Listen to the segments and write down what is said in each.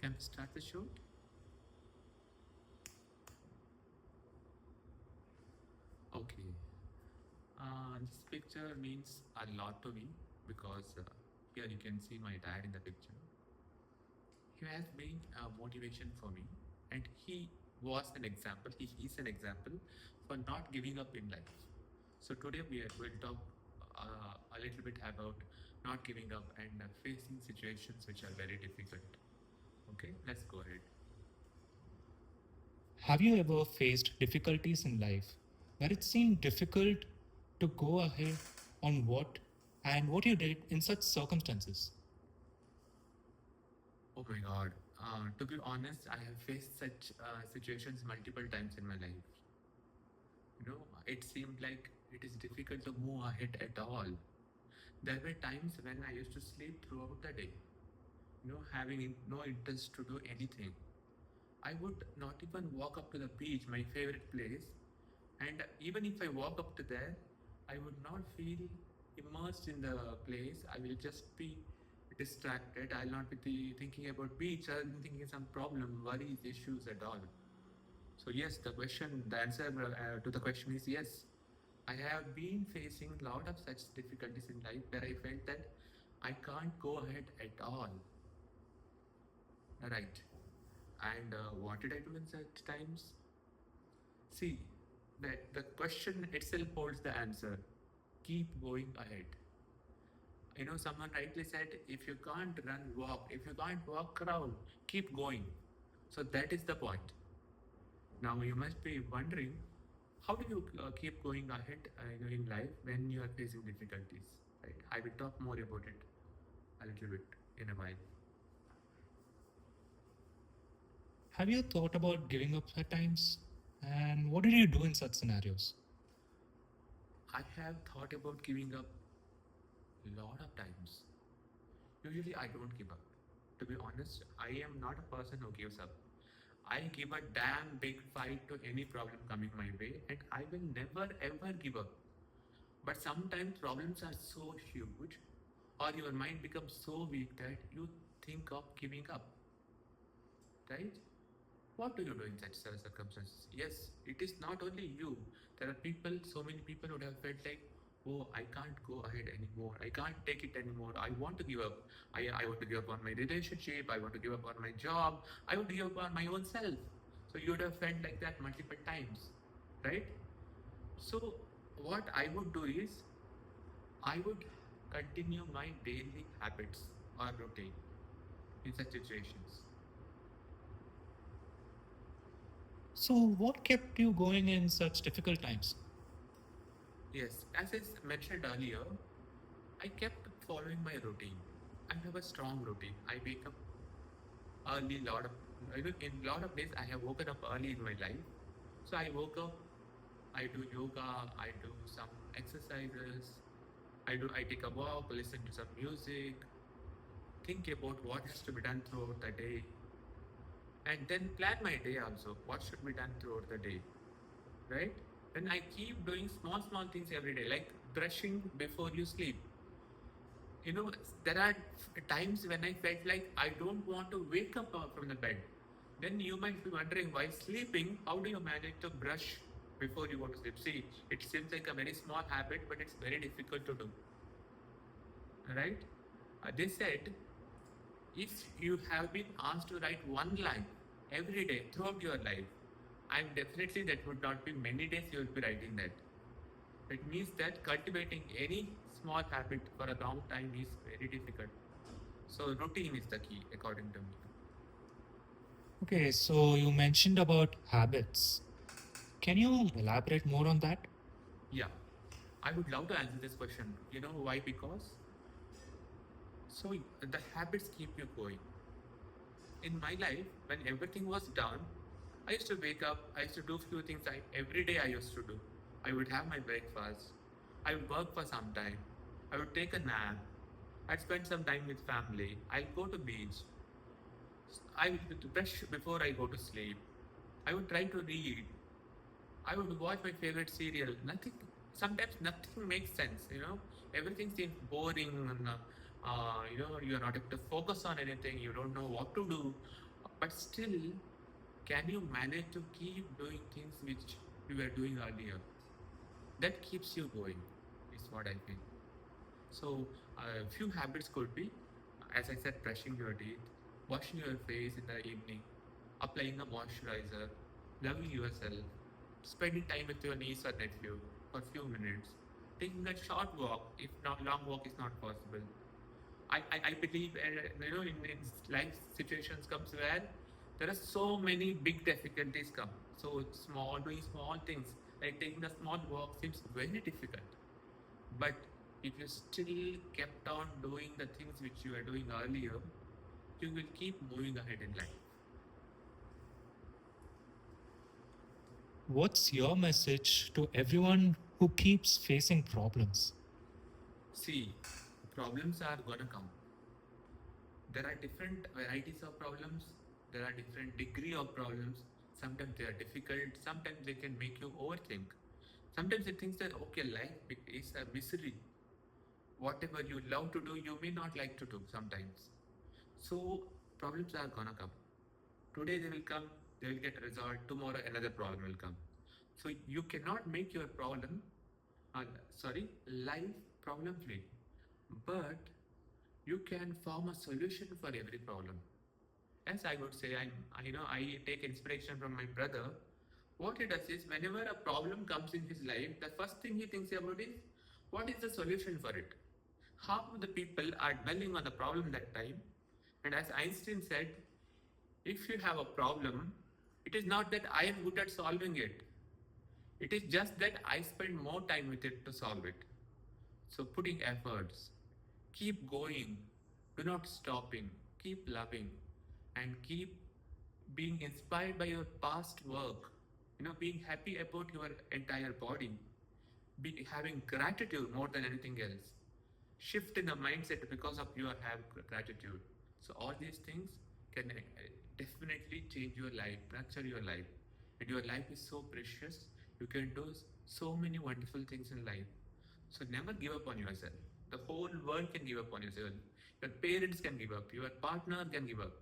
Can we start the show? Okay. This picture means a lot to me because here you can see my dad in the picture. He has been a motivation for me, and he was an example. He is an example for not giving up in life. So today will talk a little bit about not giving up and facing situations which are very difficult. Okay, let's go ahead. Have you ever faced difficulties in life where it seemed difficult to go ahead on what you did in such circumstances? Oh my God. To be honest, I have faced such situations multiple times in my life. It seemed like it is difficult to move ahead at all. There were times when I used to sleep throughout the day, having no interest to do anything. I would not even walk up to the beach, my favorite place, and even if I walk up to there, I would not feel immersed in the place. I will just be distracted. I'll not be thinking about beach. I'll be thinking some problem, worries, issues at all. So yes, the answer to the question is yes. I have been facing a lot of such difficulties in life where I felt that I can't go ahead at all. Right. And what did I do in such times? See, the question itself holds the answer. Keep going ahead. Someone rightly said, if you can't run, walk. If you can't walk, crawl. Keep going. So that is the point. Now you must be wondering, how do you keep going ahead in life when you are facing difficulties? Right? I will talk more about it a little bit in a while. Have you thought about giving up at times? And what did you do in such scenarios? I have thought about giving up a lot of times. Usually, I don't give up. To be honest, I am not a person who gives up. I give a damn big fight to any problem coming my way, and I will never ever give up. But sometimes problems are so huge, or your mind becomes so weak that you think of giving up, right? What do you do in such circumstances? Yes, it is not only you. There are people, so many people would have felt like, oh, I can't go ahead anymore. I can't take it anymore. I want to give up. I want to give up on my relationship. I want to give up on my job. I want to give up on my own self. So you would have felt like that multiple times, right? So what I would do is I would continue my daily habits or routine in such situations. So, what kept you going in such difficult times? Yes, as I mentioned earlier, I kept following my routine. I have a strong routine. I wake up early. In lot of days, I have woken up early in my life. So I woke up. I do yoga. I do some exercises. I take a walk. Listen to some music. Think about what has to be done throughout the day, and then plan my day also. What should be done throughout the day, right? Then I keep doing small things every day, like brushing before you sleep. You know, there are times when I felt like I don't want to wake up from the bed. Then you might be wondering, while sleeping, how do you manage to brush before you go to sleep? See, it seems like a very small habit, but it's very difficult to do, right? They said if you have been asked to write one line every day throughout your life, I'm definitely that would not be many days you will be writing that. It means that cultivating any small habit for a long time is very difficult. So routine is the key, according to me. Okay, so you mentioned about habits. Can you elaborate more on that? Yeah, I would love to answer this question. You know why? Because so the habits keep you going. In my life, when everything was done, I used to wake up. I used to do few things every day. I used to do. I would have my breakfast. I would work for some time. I would take a nap. I'd spend some time with family. I'll go to beach. I would brush before I go to sleep. I would try to read. I would watch my favorite serial. Nothing. Sometimes nothing makes sense. Everything seems boring, and you are not able to focus on anything. You don't know what to do. But still, can you manage to keep doing things which you were doing earlier? That keeps you going, is what I feel. So, a few habits could be, as I said, brushing your teeth, washing your face in the evening, applying a moisturizer, loving yourself, spending time with your niece or nephew for a few minutes, taking a short walk, if not long walk is not possible. I believe, in life situations comes where there are so many big difficulties come. So doing small things, like taking a small walk seems very difficult. But if you still kept on doing the things which you were doing earlier, you will keep moving ahead in life. What's your message to everyone who keeps facing problems? See, problems are gonna come. There are different varieties of problems. There are different degree of problems. Sometimes they are difficult. Sometimes they can make you overthink. Sometimes you think that okay, life is a misery. Whatever you love to do, you may not like to do sometimes. So problems are gonna come. Today they will come, they will get resolved. Tomorrow another problem will come. So you cannot make your uh, life problem free. But you can form a solution for every problem. As I would say, I take inspiration from my brother. What he does is, whenever a problem comes in his life, the first thing he thinks about is, what is the solution for it? Half of the people are dwelling on the problem that time. And as Einstein said, if you have a problem, it is not that I am good at solving it. It is just that I spend more time with it to solve it. So putting efforts, keep going, do not stopping, keep loving, and keep being inspired by your past work. Being happy about your entire body, having gratitude more than anything else. Shift in the mindset because of your have gratitude. So all these things can definitely change your life, nurture your life. And your life is so precious. You can do so many wonderful things in life. So never give up on yourself. The whole world can give up on yourself. Your parents can give up. Your partner can give up.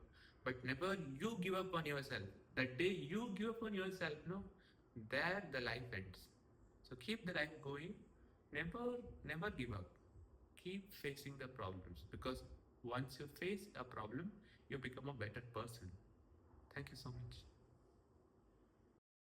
But never you give up on yourself. The day you give up on yourself, no, there the life ends. So keep the life going. Never give up. Keep facing the problems, because once you face a problem, you become a better person. Thank you so much.